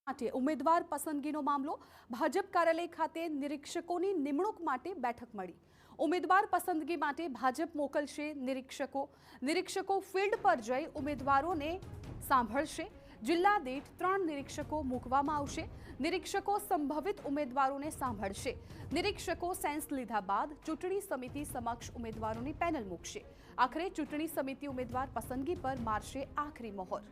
માટે ઉમેદવાર પસંદગીનો મામલો ભાજપ કાર્યાલય ખાતે નિરીક્ષકોની નિમણૂક માટે બેઠક મળી। ઉમેદવાર પસંદગી માટે ભાજપ મોકલશે નિરીક્ષકો ફિલ્ડ પર જઈ ઉમેદવારોને સાંભળશે। જિલ્લા દીઠ 3 નિરીક્ષકો મૂકવામાં આવશે। નિરીક્ષકો સંભવિત ઉમેદવારોને સાંભળશે। નિરીક્ષકો સેન્સ લીધા બાદ ચૂંટણી સમિતિ સમક્ષ ઉમેદવારોની પેનલ મૂકશે। આખરે ચૂંટણી સમિતિ ઉમેદવાર પસંદગી પર મારશે આખરી મહોર।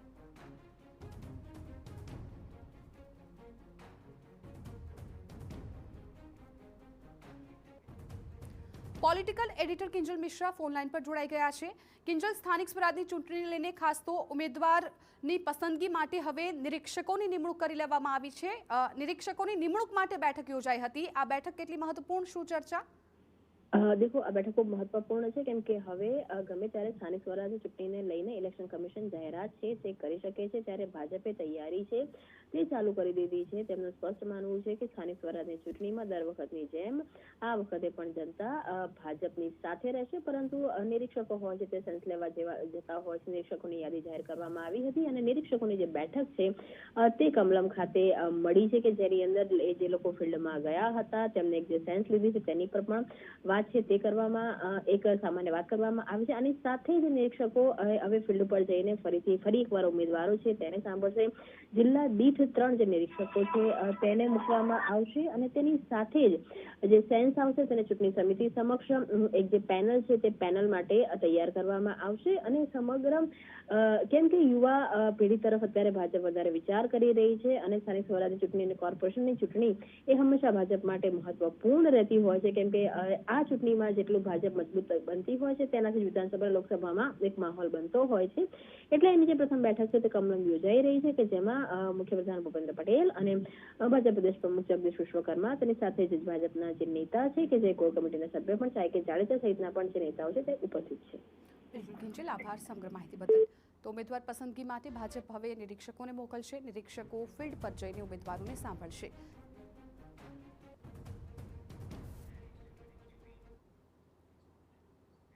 Political editor Kinjal Mishra phone line पर जोड़ाई गया है। किंजल, स्थानिक स्वराजनी चूंटणी लईने खास तो उम्मीदवारनी पसंदगी माटे हवे निरीक्षकोनी निमणूक करी लेवामां आवी छे। निरीक्षकोनी निमणूक माटे बैठक योजाई हती। आ बैठक केटली महत्वपूर्ण, शुं चर्चा? देखो, आ बैठक खूब महत्वपूर्ण है केम के हवे गमे त्यारे स्थानिक स्वराज्य चूंटणीने लईने इलेक्शन कमिशन जाहेरात छे ते करी शके छे, त्यारे भाजपे तैयारी छे ते चालू करी दीधी छे। तेमनुं स्पष्ट मानवुं छे के स्थानिक स्वराज्यनी चूंटणीमां दर वखतनी जेम आ वखते पण जनता भाजपनी साथे रहेशे, परंतु निरीक्षको होय छे ते सेन्स लेवा जता होय छे। निरीक्षकोनी यादी जाहेर करवामां आवी हती अने निरीक्षकोनी जे बैठक छे ते कमलम खाते मळी छे के जेनी अंदर जे लोको फील्डमां गया हता तेमने जे सेन्स लीधी छे तेनी पर पण વાત છે તે કરવામાં એક સામાન્ય વાત કરવામાં આવી છે। અને સાથે જ નિરીક્ષકો હવે ફિલ્ડ પર જઈને ફરી એકવાર ઉમેદવારો છે તેને સાંભળશે। જિલ્લા દીઠ 3 જે નિરીક્ષકો છે તેને મૂકવામાં આવશે અને તેની સાથે જ જે સેન્સ આવશે તેને ચૂંટણી સમિતિ સમક્ષ એક જે પેનલ છે તે પેનલ માટે તૈયાર કરવામાં આવશે। અને સમગ્ર કેમ કે યુવા પેઢી તરફ અત્યારે ભાજપ વધારે વિચાર કરી રહી છે અને સ્થાનિક સ્વરાજ્ય ચૂંટણી અને કોર્પોરેશનની ચૂંટણી એ હંમેશા ભાજપ માટે મહત્વપૂર્ણ રહેતી હોય છે, કેમ કે આ ચૂંટણીમાં જેટલું ભાજપ મજબૂત બનતી હોય છે તેનાથી વિધાનસભા લોકસભામાં એક માહોલ બનતો હોય છે। એટલે એની જે પ્રથમ બેઠક છે તે કમલમ યોજાઈ રહી છે કે જેમાં મુખ્યપ્રધાન ભૂપેન્દ્ર પટેલ અને ભાજપ પ્રદેશ પ્રમુખ જગદીશ વિશ્વકર્મા તેની સાથે જ ભાજપના જે નેતા છે કે જે કોર કમિટીના સભ્ય પણ છે કે જાડેજા સહિતના પણ જે નેતાઓ છે તે ઉપસ્થિત છે। બિલકુલ કિંજલ, આભાર સમગ્ર માહિતી બદલ। તો ઉમેદવાર પસંદગી માટે ભાજપ હવે નિરીક્ષકોને મોકલશે। નિરીક્ષકો ફિલ્ડ પર જઈને ઉમેદવારોને સાંભળશે।